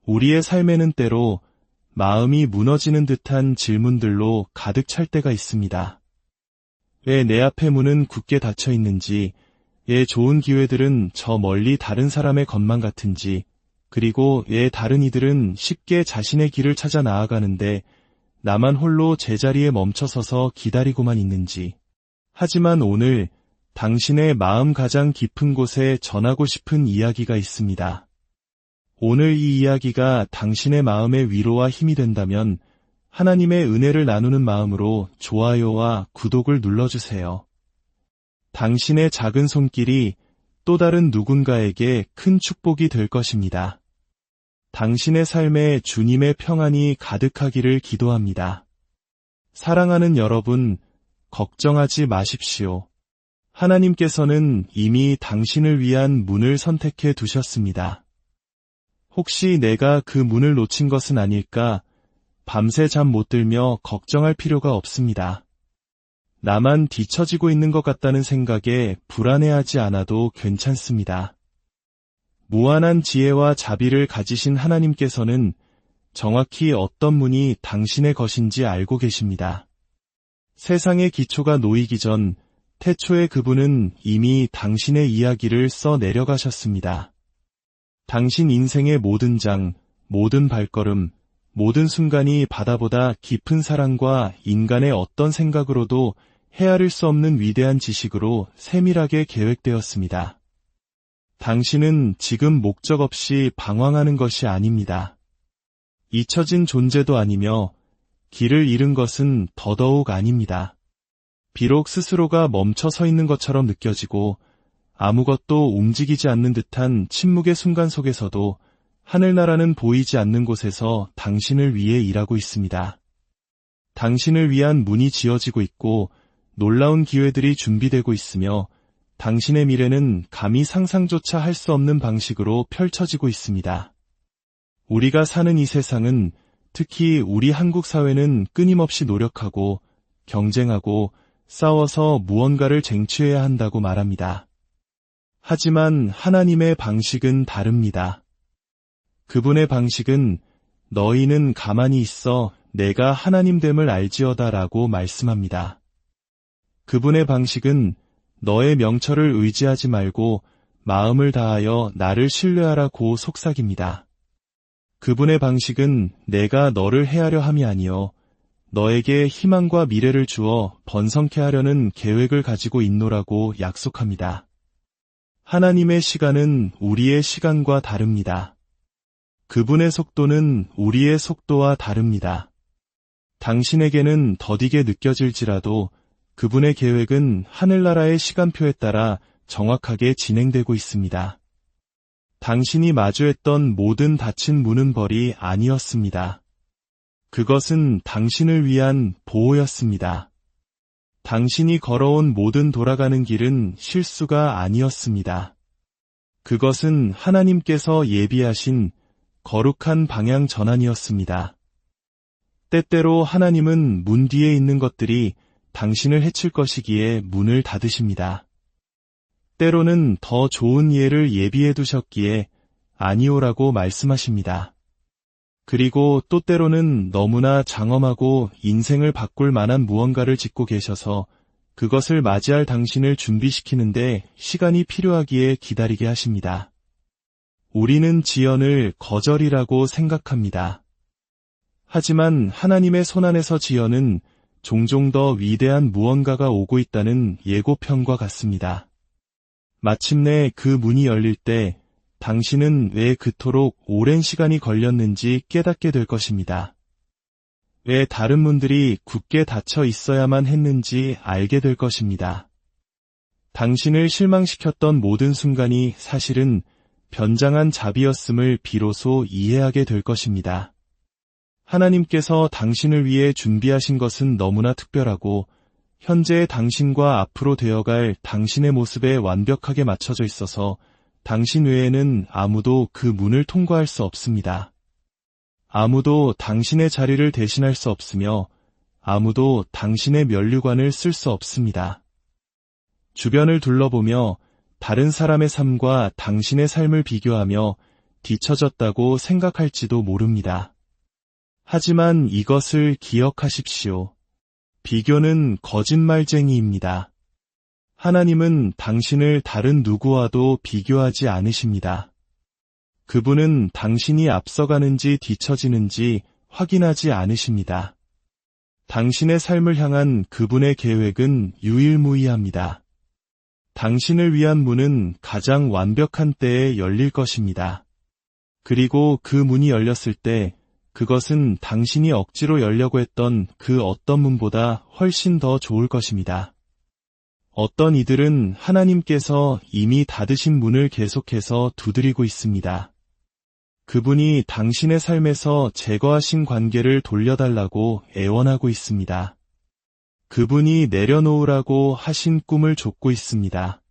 우리의 삶에는 때로 마음이 무너지는 듯한 질문들로 가득 찰 때가 있습니다. 왜 내 앞의 문은 굳게 닫혀 있는지, 왜 좋은 기회들은 저 멀리 다른 사람의 것만 같은지, 그리고 왜 다른 이들은 쉽게 자신의 길을 찾아 나아가는데 나만 홀로 제자리에 멈춰서서 기다리고만 있는지. 하지만 오늘 당신의 마음 가장 깊은 곳에 전하고 싶은 이야기가 있습니다. 오늘 이 이야기가 당신의 마음의 위로와 힘이 된다면 하나님의 은혜를 나누는 마음으로 좋아요와 구독을 눌러주세요. 당신의 작은 손길이 또 다른 누군가에게 큰 축복이 될 것입니다. 당신의 삶에 주님의 평안이 가득하기를 기도합니다. 사랑하는 여러분, 걱정하지 마십시오. 하나님께서는 이미 당신을 위한 문을 선택해 두셨습니다. 혹시 내가 그 문을 놓친 것은 아닐까? 밤새 잠 못 들며 걱정할 필요가 없습니다. 나만 뒤처지고 있는 것 같다는 생각에 불안해하지 않아도 괜찮습니다. 무한한 지혜와 자비를 가지신 하나님께서는 정확히 어떤 문이 당신의 것인지 알고 계십니다. 세상의 기초가 놓이기 전 태초에 그분은 이미 당신의 이야기를 써 내려가셨습니다. 당신 인생의 모든 장, 모든 발걸음, 모든 순간이 바다보다 깊은 사랑과 인간의 어떤 생각으로도 헤아릴 수 없는 위대한 지식으로 세밀하게 계획되었습니다. 당신은 지금 목적 없이 방황하는 것이 아닙니다. 잊혀진 존재도 아니며 길을 잃은 것은 더더욱 아닙니다. 비록 스스로가 멈춰 서 있는 것처럼 느껴지고 아무것도 움직이지 않는 듯한 침묵의 순간 속에서도 하늘나라는 보이지 않는 곳에서 당신을 위해 일하고 있습니다. 당신을 위한 문이 지어지고 있고 놀라운 기회들이 준비되고 있으며 당신의 미래는 감히 상상조차 할 수 없는 방식으로 펼쳐지고 있습니다. 우리가 사는 이 세상은, 특히 우리 한국 사회는 끊임없이 노력하고 경쟁하고 싸워서 무언가를 쟁취해야 한다고 말합니다. 하지만 하나님의 방식은 다릅니다. 그분의 방식은 너희는 가만히 있어 내가 하나님됨을 알지어다 라고 말씀합니다. 그분의 방식은 너의 명철을 의지하지 말고 마음을 다하여 나를 신뢰하라고 속삭입니다. 그분의 방식은 내가 너를 해하려 함이 아니요 너에게 희망과 미래를 주어 번성케 하려는 계획을 가지고 있노라고 약속합니다. 하나님의 시간은 우리의 시간과 다릅니다. 그분의 속도는 우리의 속도와 다릅니다. 당신에게는 더디게 느껴질지라도 그분의 계획은 하늘나라의 시간표에 따라 정확하게 진행되고 있습니다. 당신이 마주했던 모든 닫힌 문은 벌이 아니었습니다. 그것은 당신을 위한 보호였습니다. 당신이 걸어온 모든 돌아가는 길은 실수가 아니었습니다. 그것은 하나님께서 예비하신 거룩한 방향 전환이었습니다. 때때로 하나님은 문 뒤에 있는 것들이 당신을 해칠 것이기에 문을 닫으십니다. 때로는 더 좋은 이해를 예비해 두셨기에 아니오라고 말씀하십니다. 그리고 또 때로는 너무나 장엄하고 인생을 바꿀 만한 무언가를 짓고 계셔서 그것을 맞이할 당신을 준비시키는데 시간이 필요하기에 기다리게 하십니다. 우리는 지연을 거절이라고 생각합니다. 하지만 하나님의 손안에서 지연은 종종 더 위대한 무언가가 오고 있다는 예고편과 같습니다. 마침내 그 문이 열릴 때 당신은 왜 그토록 오랜 시간이 걸렸는지 깨닫게 될 것입니다. 왜 다른 문들이 굳게 닫혀 있어야만 했는지 알게 될 것입니다. 당신을 실망시켰던 모든 순간이 사실은 변장한 자비였음을 비로소 이해하게 될 것입니다. 하나님께서 당신을 위해 준비하신 것은 너무나 특별하고 현재의 당신과 앞으로 되어갈 당신의 모습에 완벽하게 맞춰져 있어서 당신 외에는 아무도 그 문을 통과할 수 없습니다. 아무도 당신의 자리를 대신할 수 없으며 아무도 당신의 면류관을 쓸 수 없습니다. 주변을 둘러보며 다른 사람의 삶과 당신의 삶을 비교하며 뒤처졌다고 생각할지도 모릅니다. 하지만 이것을 기억하십시오. 비교는 거짓말쟁이입니다. 하나님은 당신을 다른 누구와도 비교하지 않으십니다. 그분은 당신이 앞서가는지 뒤처지는지 확인하지 않으십니다. 당신의 삶을 향한 그분의 계획은 유일무이합니다. 당신을 위한 문은 가장 완벽한 때에 열릴 것입니다. 그리고 그 문이 열렸을 때 그것은 당신이 억지로 열려고 했던 그 어떤 문보다 훨씬 더 좋을 것입니다. 어떤 이들은 하나님께서 이미 닫으신 문을 계속해서 두드리고 있습니다. 그분이 당신의 삶에서 제거하신 관계를 돌려달라고 애원하고 있습니다. 그분이 내려놓으라고 하신 꿈을 좇고 있습니다.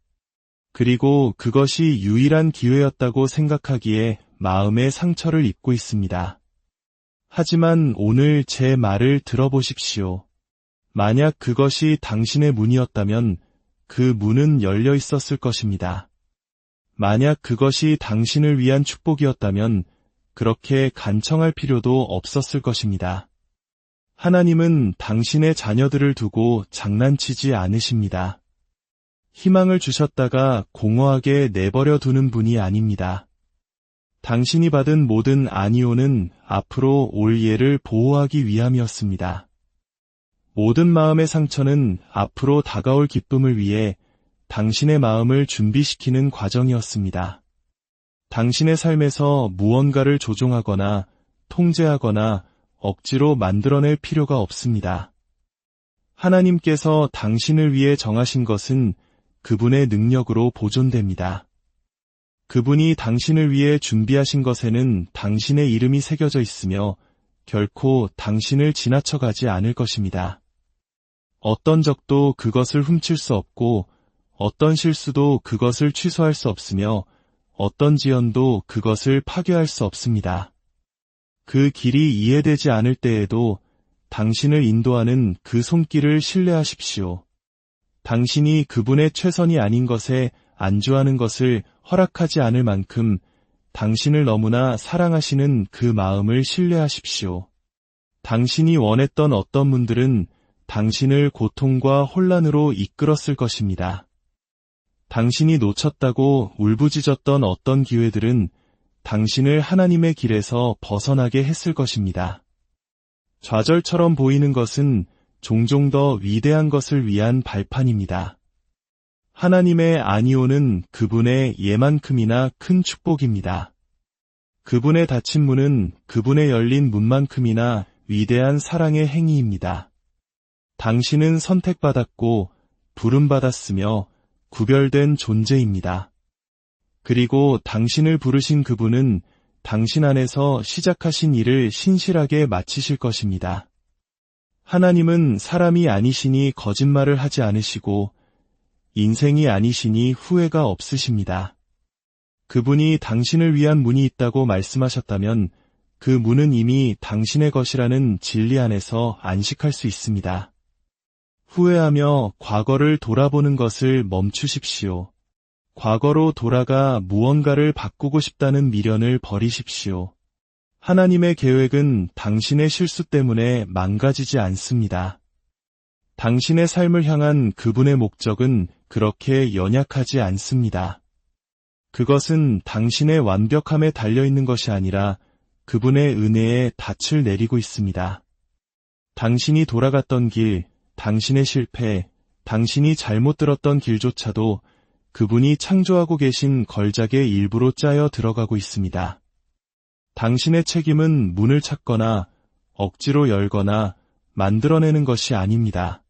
그리고 그것이 유일한 기회였다고 생각하기에 마음의 상처를 입고 있습니다. 하지만 오늘 제 말을 들어보십시오. 만약 그것이 당신의 문이었다면 그 문은 열려 있었을 것입니다. 만약 그것이 당신을 위한 축복이었다면 그렇게 간청할 필요도 없었을 것입니다. 하나님은 당신의 자녀들을 두고 장난치지 않으십니다. 희망을 주셨다가 공허하게 내버려 두는 분이 아닙니다. 당신이 받은 모든 아니오는 앞으로 올 예를 보호하기 위함이었습니다. 모든 마음의 상처는 앞으로 다가올 기쁨을 위해 당신의 마음을 준비시키는 과정이었습니다. 당신의 삶에서 무언가를 조종하거나 통제하거나 억지로 만들어낼 필요가 없습니다. 하나님께서 당신을 위해 정하신 것은 그분의 능력으로 보존됩니다. 그분이 당신을 위해 준비하신 것에는 당신의 이름이 새겨져 있으며 결코 당신을 지나쳐가지 않을 것입니다. 어떤 적도 그것을 훔칠 수 없고 어떤 실수도 그것을 취소할 수 없으며 어떤 지연도 그것을 파괴할 수 없습니다. 그 길이 이해되지 않을 때에도 당신을 인도하는 그 손길을 신뢰하십시오. 당신이 그분의 최선이 아닌 것에 안주하는 것을 허락하지 않을 만큼 당신을 너무나 사랑하시는 그 마음을 신뢰하십시오. 당신이 원했던 어떤 분들은 당신을 고통과 혼란으로 이끌었을 것입니다. 당신이 놓쳤다고 울부짖었던 어떤 기회들은 당신을 하나님의 길에서 벗어나게 했을 것입니다. 좌절처럼 보이는 것은 종종 더 위대한 것을 위한 발판입니다. 하나님의 아니오는 그분의 예만큼이나 큰 축복입니다. 그분의 닫힌 문은 그분의 열린 문만큼이나 위대한 사랑의 행위입니다. 당신은 선택받았고 부름받았으며 구별된 존재입니다. 그리고 당신을 부르신 그분은 당신 안에서 시작하신 일을 신실하게 마치실 것입니다. 하나님은 사람이 아니시니 거짓말을 하지 않으시고 인생이 아니시니 후회가 없으십니다. 그분이 당신을 위한 문이 있다고 말씀하셨다면 그 문은 이미 당신의 것이라는 진리 안에서 안식할 수 있습니다. 후회하며 과거를 돌아보는 것을 멈추십시오. 과거로 돌아가 무언가를 바꾸고 싶다는 미련을 버리십시오. 하나님의 계획은 당신의 실수 때문에 망가지지 않습니다. 당신의 삶을 향한 그분의 목적은 그렇게 연약하지 않습니다. 그것은 당신의 완벽함에 달려있는 것이 아니라 그분의 은혜에 닻을 내리고 있습니다. 당신이 돌아갔던 길, 당신의 실패, 당신이 잘못 들었던 길조차도 그분이 창조하고 계신 걸작의 일부로 짜여 들어가고 있습니다. 당신의 책임은 문을 찾거나 억지로 열거나 만들어내는 것이 아닙니다.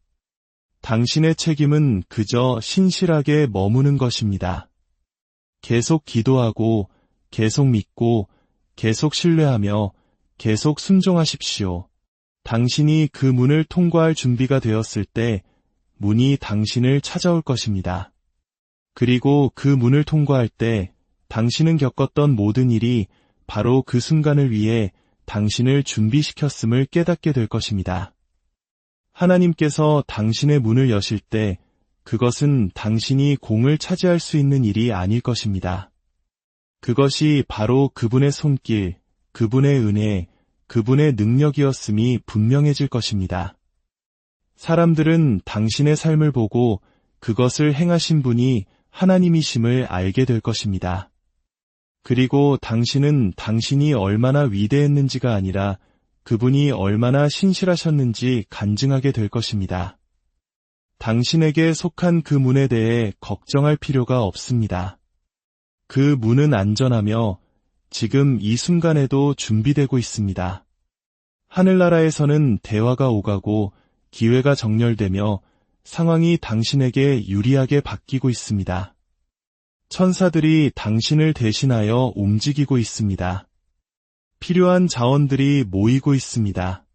당신의 책임은 그저 신실하게 머무는 것입니다. 계속 기도하고, 계속 믿고, 계속 신뢰하며, 계속 순종하십시오. 당신이 그 문을 통과할 준비가 되었을 때 문이 당신을 찾아올 것입니다. 그리고 그 문을 통과할 때 당신은 겪었던 모든 일이 바로 그 순간을 위해 당신을 준비시켰음을 깨닫게 될 것입니다. 하나님께서 당신의 문을 여실 때 그것은 당신이 공을 차지할 수 있는 일이 아닐 것입니다. 그것이 바로 그분의 손길, 그분의 은혜, 그분의 능력이었음이 분명해질 것입니다. 사람들은 당신의 삶을 보고 그것을 행하신 분이 하나님이심을 알게 될 것입니다. 그리고 당신은 당신이 얼마나 위대했는지가 아니라 그분이 얼마나 신실하셨는지 간증하게 될 것입니다. 당신에게 속한 그 문에 대해 걱정할 필요가 없습니다. 그 문은 안전하며 지금 이 순간에도 준비되고 있습니다. 하늘나라에서는 대화가 오가고 기회가 정렬되며 상황이 당신에게 유리하게 바뀌고 있습니다. 천사들이 당신을 대신하여 움직이고 있습니다. 필요한 자원들이 모이고 있습니다.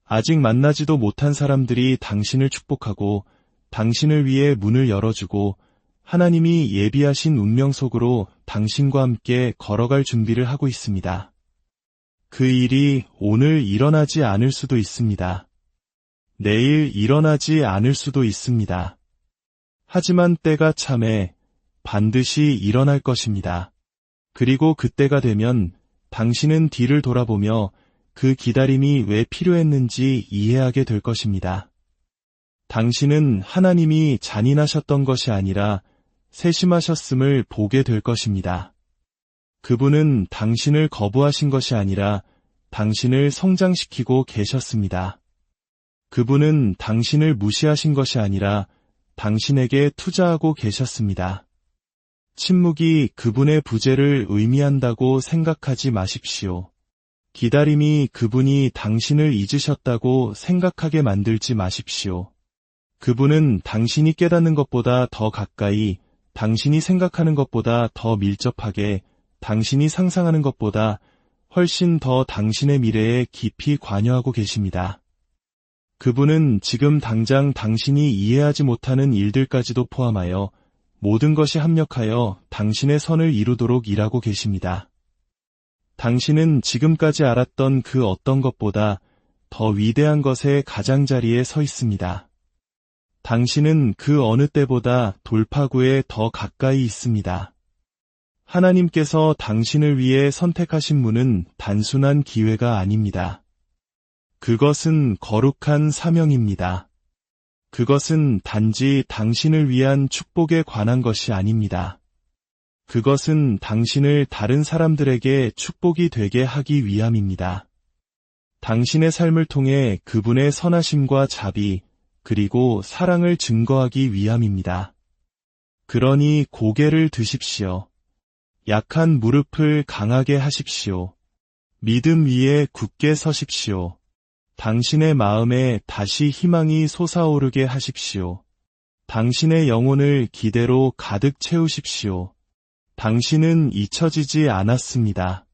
아직 만나지도 못한 사람들이 당신을 축복하고 당신을 위해 문을 열어주고 하나님이 예비하신 운명 속으로 당신과 함께 걸어갈 준비를 하고 있습니다. 그 일이 오늘 일어나지 않을 수도 있습니다. 내일 일어나지 않을 수도 있습니다. 하지만 때가 참에 반드시 일어날 것입니다. 그리고 그때가 되면 당신은 뒤를 돌아보며 그 기다림이 왜 필요했는지 이해하게 될 것입니다. 당신은 하나님이 잔인하셨던 것이 아니라 세심하셨음을 보게 될 것입니다. 그분은 당신을 거부하신 것이 아니라 당신을 성장시키고 계셨습니다. 그분은 당신을 무시하신 것이 아니라 당신에게 투자하고 계셨습니다. 침묵이 그분의 부재를 의미한다고 생각하지 마십시오. 기다림이 그분이 당신을 잊으셨다고 생각하게 만들지 마십시오. 그분은 당신이 깨닫는 것보다 더 가까이, 당신이 생각하는 것보다 더 밀접하게, 당신이 상상하는 것보다 훨씬 더 당신의 미래에 깊이 관여하고 계십니다. 그분은 지금 당장 당신이 이해하지 못하는 일들까지도 포함하여 모든 것이 합력하여 당신의 선을 이루도록 일하고 계십니다. 당신은 지금까지 알았던 그 어떤 것보다 더 위대한 것의 가장자리에 서 있습니다. 당신은 그 어느 때보다 돌파구에 더 가까이 있습니다. 하나님께서 당신을 위해 선택하신 문은 단순한 기회가 아닙니다. 그것은 거룩한 사명입니다. 그것은 단지 당신을 위한 축복에 관한 것이 아닙니다. 그것은 당신을 다른 사람들에게 축복이 되게 하기 위함입니다. 당신의 삶을 통해 그분의 선하심과 자비, 그리고 사랑을 증거하기 위함입니다. 그러니 고개를 드십시오. 약한 무릎을 강하게 하십시오. 믿음 위에 굳게 서십시오. 당신의 마음에 다시 희망이 솟아오르게 하십시오. 당신의 영혼을 기대로 가득 채우십시오. 당신은 잊혀지지 않았습니다.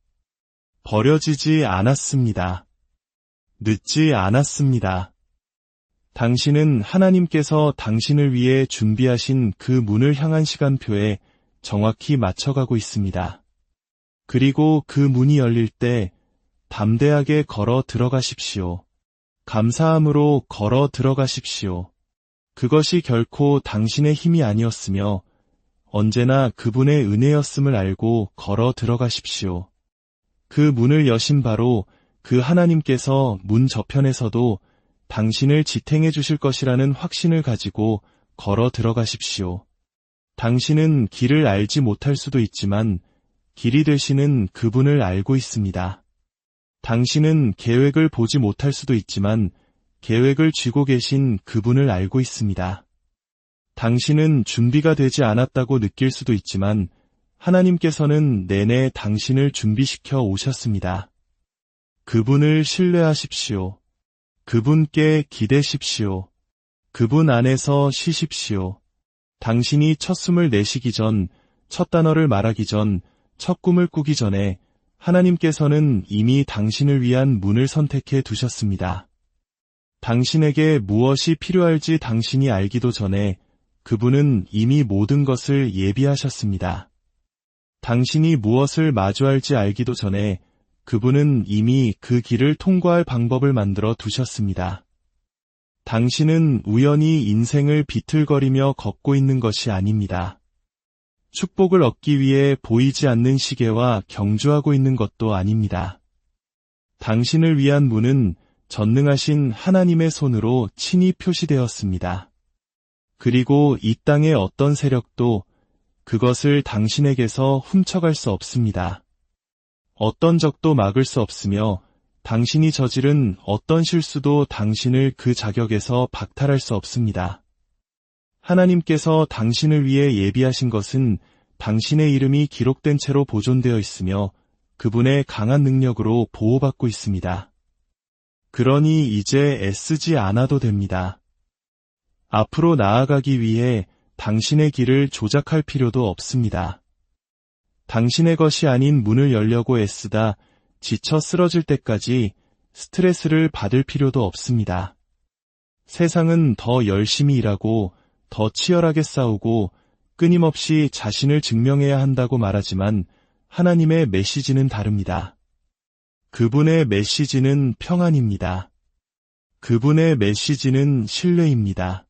버려지지 않았습니다. 늦지 않았습니다. 당신은 하나님께서 당신을 위해 준비하신 그 문을 향한 시간표에 정확히 맞춰가고 있습니다. 그리고 그 문이 열릴 때 담대하게 걸어 들어가십시오. 감사함으로 걸어 들어가십시오. 그것이 결코 당신의 힘이 아니었으며 언제나 그분의 은혜였음을 알고 걸어 들어가십시오. 그 문을 여신 바로 그 하나님께서 문 저편에서도 당신을 지탱해 주실 것이라는 확신을 가지고 걸어 들어가십시오. 당신은 길을 알지 못할 수도 있지만 길이 되시는 그분을 알고 있습니다. 당신은 계획을 보지 못할 수도 있지만 계획을 쥐고 계신 그분을 알고 있습니다. 당신은 준비가 되지 않았다고 느낄 수도 있지만 하나님께서는 내내 당신을 준비시켜 오셨습니다. 그분을 신뢰하십시오. 그분께 기대십시오. 그분 안에서 쉬십시오. 당신이 첫 숨을 내쉬기 전, 첫 단어를 말하기 전, 첫 꿈을 꾸기 전에 하나님께서는 이미 당신을 위한 문을 선택해 두셨습니다. 당신에게 무엇이 필요할지 당신이 알기도 전에 그분은 이미 모든 것을 예비하셨습니다. 당신이 무엇을 마주할지 알기도 전에 그분은 이미 그 길을 통과할 방법을 만들어 두셨습니다. 당신은 우연히 인생을 비틀거리며 걷고 있는 것이 아닙니다. 축복을 얻기 위해 보이지 않는 시계와 경주하고 있는 것도 아닙니다. 당신을 위한 문은 전능하신 하나님의 손으로 친히 표시되었습니다. 그리고 이 땅의 어떤 세력도 그것을 당신에게서 훔쳐갈 수 없습니다. 어떤 적도 막을 수 없으며 당신이 저지른 어떤 실수도 당신을 그 자격에서 박탈할 수 없습니다. 하나님께서 당신을 위해 예비하신 것은 당신의 이름이 기록된 채로 보존되어 있으며 그분의 강한 능력으로 보호받고 있습니다. 그러니 이제 애쓰지 않아도 됩니다. 앞으로 나아가기 위해 당신의 길을 조작할 필요도 없습니다. 당신의 것이 아닌 문을 열려고 애쓰다 지쳐 쓰러질 때까지 스트레스를 받을 필요도 없습니다. 세상은 더 열심히 일하고 더 치열하게 싸우고 끊임없이 자신을 증명해야 한다고 말하지만 하나님의 메시지는 다릅니다. 그분의 메시지는 평안입니다. 그분의 메시지는 신뢰입니다.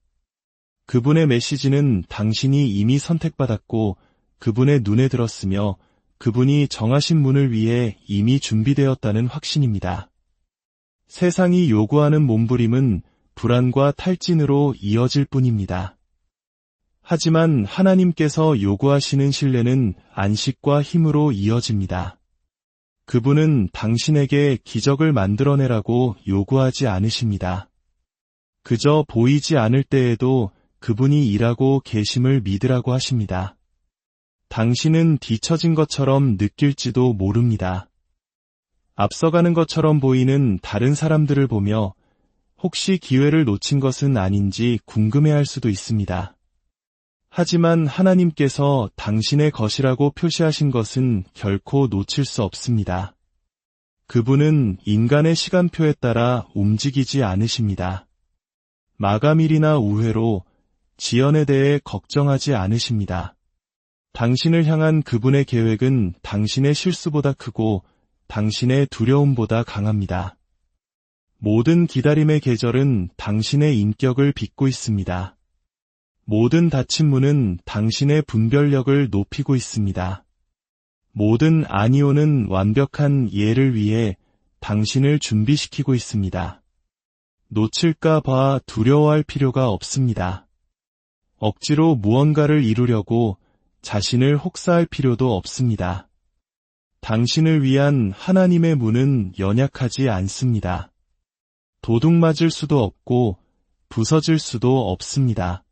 그분의 메시지는 당신이 이미 선택받았고 그분의 눈에 들었으며 그분이 정하신 문을 위해 이미 준비되었다는 확신입니다. 세상이 요구하는 몸부림은 불안과 탈진으로 이어질 뿐입니다. 하지만 하나님께서 요구하시는 신뢰는 안식과 힘으로 이어집니다. 그분은 당신에게 기적을 만들어내라고 요구하지 않으십니다. 그저 보이지 않을 때에도 그분이 일하고 계심을 믿으라고 하십니다. 당신은 뒤처진 것처럼 느낄지도 모릅니다. 앞서가는 것처럼 보이는 다른 사람들을 보며 혹시 기회를 놓친 것은 아닌지 궁금해할 수도 있습니다. 하지만 하나님께서 당신의 것이라고 표시하신 것은 결코 놓칠 수 없습니다. 그분은 인간의 시간표에 따라 움직이지 않으십니다. 마감일이나 우회로 지연에 대해 걱정하지 않으십니다. 당신을 향한 그분의 계획은 당신의 실수보다 크고 당신의 두려움보다 강합니다. 모든 기다림의 계절은 당신의 인격을 빚고 있습니다. 모든 닫힌 문은 당신의 분별력을 높이고 있습니다. 모든 아니오는 완벽한 예를 위해 당신을 준비시키고 있습니다. 놓칠까 봐 두려워할 필요가 없습니다. 억지로 무언가를 이루려고 자신을 혹사할 필요도 없습니다. 당신을 위한 하나님의 문은 연약하지 않습니다. 도둑 맞을 수도 없고 부서질 수도 없습니다.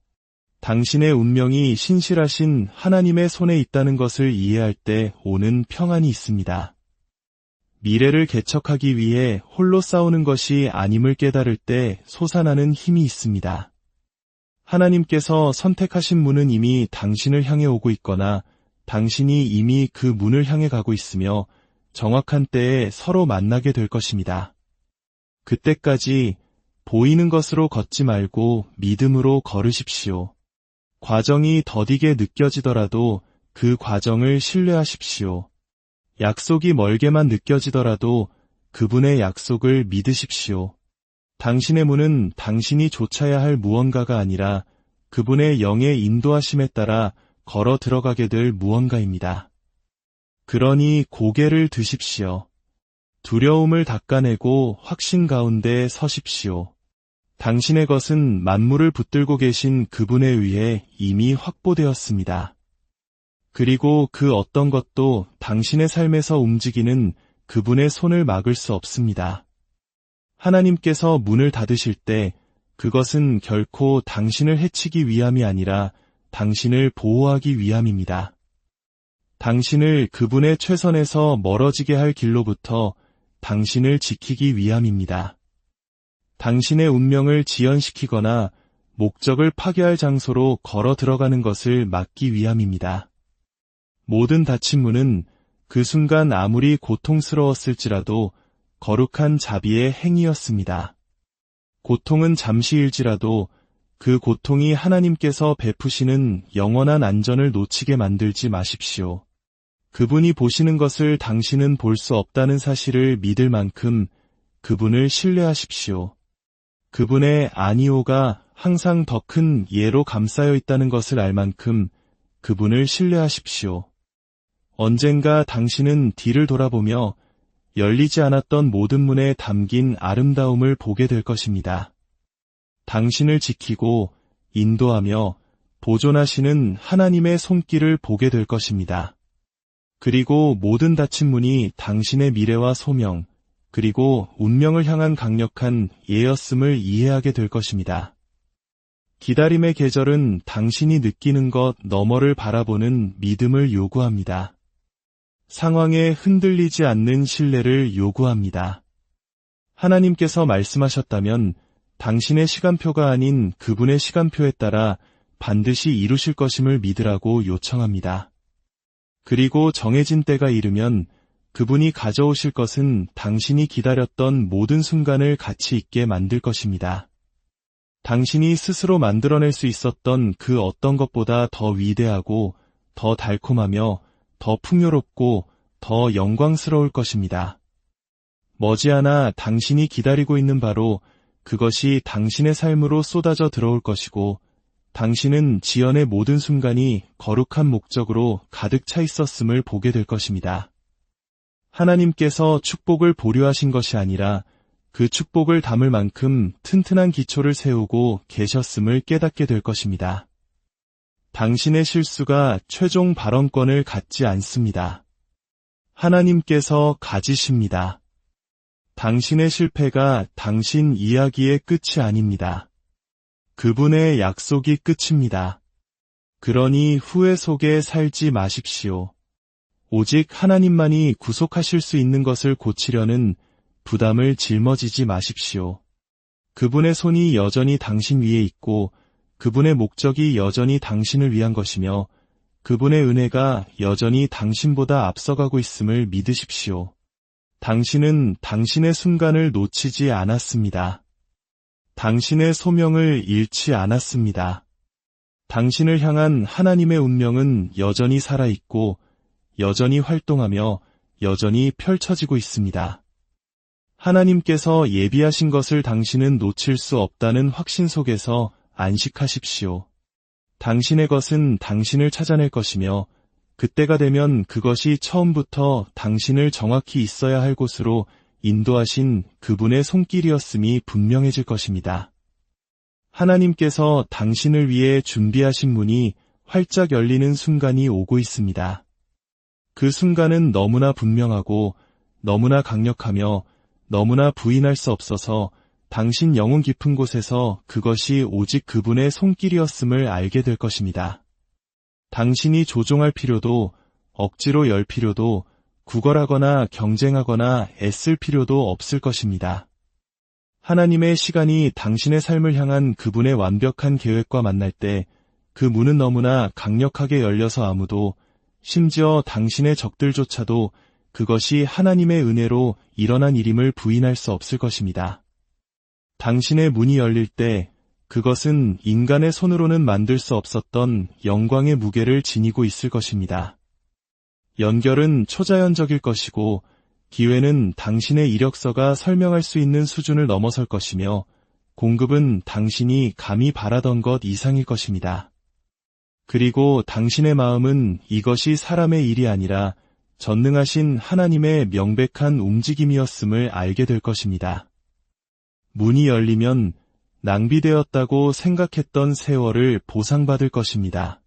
당신의 운명이 신실하신 하나님의 손에 있다는 것을 이해할 때 오는 평안이 있습니다. 미래를 개척하기 위해 홀로 싸우는 것이 아님을 깨달을 때 솟아나는 힘이 있습니다. 하나님께서 선택하신 문은 이미 당신을 향해 오고 있거나 당신이 이미 그 문을 향해 가고 있으며 정확한 때에 서로 만나게 될 것입니다. 그때까지 보이는 것으로 걷지 말고 믿음으로 걸으십시오. 과정이 더디게 느껴지더라도 그 과정을 신뢰하십시오. 약속이 멀게만 느껴지더라도 그분의 약속을 믿으십시오. 당신의 문은 당신이 좇아야 할 무언가가 아니라 그분의 영의 인도하심에 따라 걸어 들어가게 될 무언가입니다. 그러니 고개를 드십시오. 두려움을 닦아내고 확신 가운데 서십시오. 당신의 것은 만물을 붙들고 계신 그분에 의해 이미 확보되었습니다. 그리고 그 어떤 것도 당신의 삶에서 움직이는 그분의 손을 막을 수 없습니다. 하나님께서 문을 닫으실 때 그것은 결코 당신을 해치기 위함이 아니라 당신을 보호하기 위함입니다. 당신을 그분의 최선에서 멀어지게 할 길로부터 당신을 지키기 위함입니다. 당신의 운명을 지연시키거나 목적을 파괴할 장소로 걸어 들어가는 것을 막기 위함입니다. 모든 닫힌 문은 그 순간 아무리 고통스러웠을지라도 거룩한 자비의 행위였습니다. 고통은 잠시일지라도 그 고통이 하나님께서 베푸시는 영원한 안전을 놓치게 만들지 마십시오. 그분이 보시는 것을 당신은 볼 수 없다는 사실을 믿을 만큼 그분을 신뢰하십시오. 그분의 아니오가 항상 더 큰 예로 감싸여 있다는 것을 알 만큼 그분을 신뢰하십시오. 언젠가 당신은 뒤를 돌아보며 열리지 않았던 모든 문에 담긴 아름다움을 보게 될 것입니다. 당신을 지키고 인도하며 보존하시는 하나님의 손길을 보게 될 것입니다. 그리고 모든 닫힌 문이 당신의 미래와 소명, 그리고 운명을 향한 강력한 예였음을 이해하게 될 것입니다. 기다림의 계절은 당신이 느끼는 것 너머를 바라보는 믿음을 요구합니다. 상황에 흔들리지 않는 신뢰를 요구합니다. 하나님께서 말씀하셨다면 당신의 시간표가 아닌 그분의 시간표에 따라 반드시 이루실 것임을 믿으라고 요청합니다. 그리고 정해진 때가 이르면 그분이 가져오실 것은 당신이 기다렸던 모든 순간을 가치 있게 만들 것입니다. 당신이 스스로 만들어낼 수 있었던 그 어떤 것보다 더 위대하고 더 달콤하며 더 풍요롭고 더 영광스러울 것입니다. 머지않아 당신이 기다리고 있는 바로 그것이 당신의 삶으로 쏟아져 들어올 것이고 당신은 지연의 모든 순간이 거룩한 목적으로 가득 차 있었음을 보게 될 것입니다. 하나님께서 축복을 보류하신 것이 아니라 그 축복을 담을 만큼 튼튼한 기초를 세우고 계셨음을 깨닫게 될 것입니다. 당신의 실수가 최종 발언권을 갖지 않습니다. 하나님께서 가지십니다. 당신의 실패가 당신 이야기의 끝이 아닙니다. 그분의 약속이 끝입니다. 그러니 후회 속에 살지 마십시오. 오직 하나님만이 구속하실 수 있는 것을 고치려는 부담을 짊어지지 마십시오. 그분의 손이 여전히 당신 위에 있고 그분의 목적이 여전히 당신을 위한 것이며 그분의 은혜가 여전히 당신보다 앞서가고 있음을 믿으십시오. 당신은 당신의 순간을 놓치지 않았습니다. 당신의 소명을 잃지 않았습니다. 당신을 향한 하나님의 운명은 여전히 살아있고 여전히 활동하며 여전히 펼쳐지고 있습니다. 하나님께서 예비하신 것을 당신은 놓칠 수 없다는 확신 속에서 안식하십시오. 당신의 것은 당신을 찾아낼 것이며 그때가 되면 그것이 처음부터 당신을 정확히 있어야 할 곳으로 인도하신 그분의 손길이었음이 분명해질 것입니다. 하나님께서 당신을 위해 준비하신 문이 활짝 열리는 순간이 오고 있습니다. 그 순간은 너무나 분명하고 너무나 강력하며 너무나 부인할 수 없어서 당신 영혼 깊은 곳에서 그것이 오직 그분의 손길이었음을 알게 될 것입니다. 당신이 조종할 필요도 억지로 열 필요도 구걸하거나 경쟁하거나 애쓸 필요도 없을 것입니다. 하나님의 시간이 당신의 삶을 향한 그분의 완벽한 계획과 만날 때 그 문은 너무나 강력하게 열려서 아무도, 심지어 당신의 적들조차도 그것이 하나님의 은혜로 일어난 일임을 부인할 수 없을 것입니다. 당신의 문이 열릴 때 그것은 인간의 손으로는 만들 수 없었던 영광의 무게를 지니고 있을 것입니다. 연결은 초자연적일 것이고 기회는 당신의 이력서가 설명할 수 있는 수준을 넘어설 것이며 공급은 당신이 감히 바라던 것 이상일 것입니다. 그리고 당신의 마음은 이것이 사람의 일이 아니라 전능하신 하나님의 명백한 움직임이었음을 알게 될 것입니다. 문이 열리면 낭비되었다고 생각했던 세월을 보상받을 것입니다.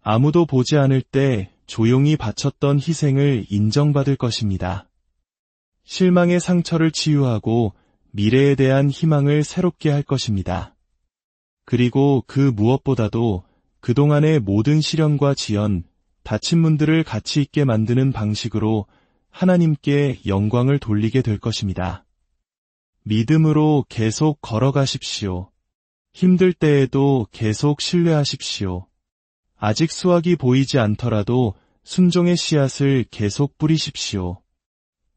아무도 보지 않을 때 조용히 바쳤던 희생을 인정받을 것입니다. 실망의 상처를 치유하고 미래에 대한 희망을 새롭게 할 것입니다. 그리고 그 무엇보다도 그동안의 모든 시련과 지연, 닫힌 문들을 가치 있게 만드는 방식으로 하나님께 영광을 돌리게 될 것입니다. 믿음으로 계속 걸어가십시오. 힘들 때에도 계속 신뢰하십시오. 아직 수확이 보이지 않더라도 순종의 씨앗을 계속 뿌리십시오.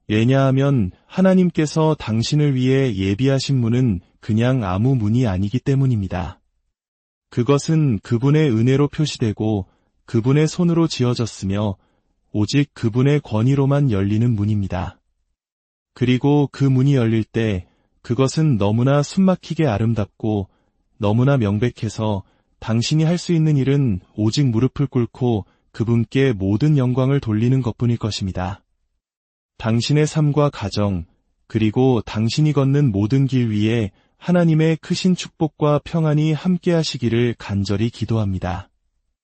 왜냐하면 하나님께서 당신을 위해 예비하신 문은 그냥 아무 문이 아니기 때문입니다. 그것은 그분의 은혜로 표시되고 그분의 손으로 지어졌으며 오직 그분의 권위로만 열리는 문입니다. 그리고 그 문이 열릴 때 그것은 너무나 숨막히게 아름답고 너무나 명백해서 당신이 할 수 있는 일은 오직 무릎을 꿇고 그분께 모든 영광을 돌리는 것뿐일 것입니다. 당신의 삶과 가정, 그리고 당신이 걷는 모든 길 위에 하나님의 크신 축복과 평안이 함께 하시기를 간절히 기도합니다.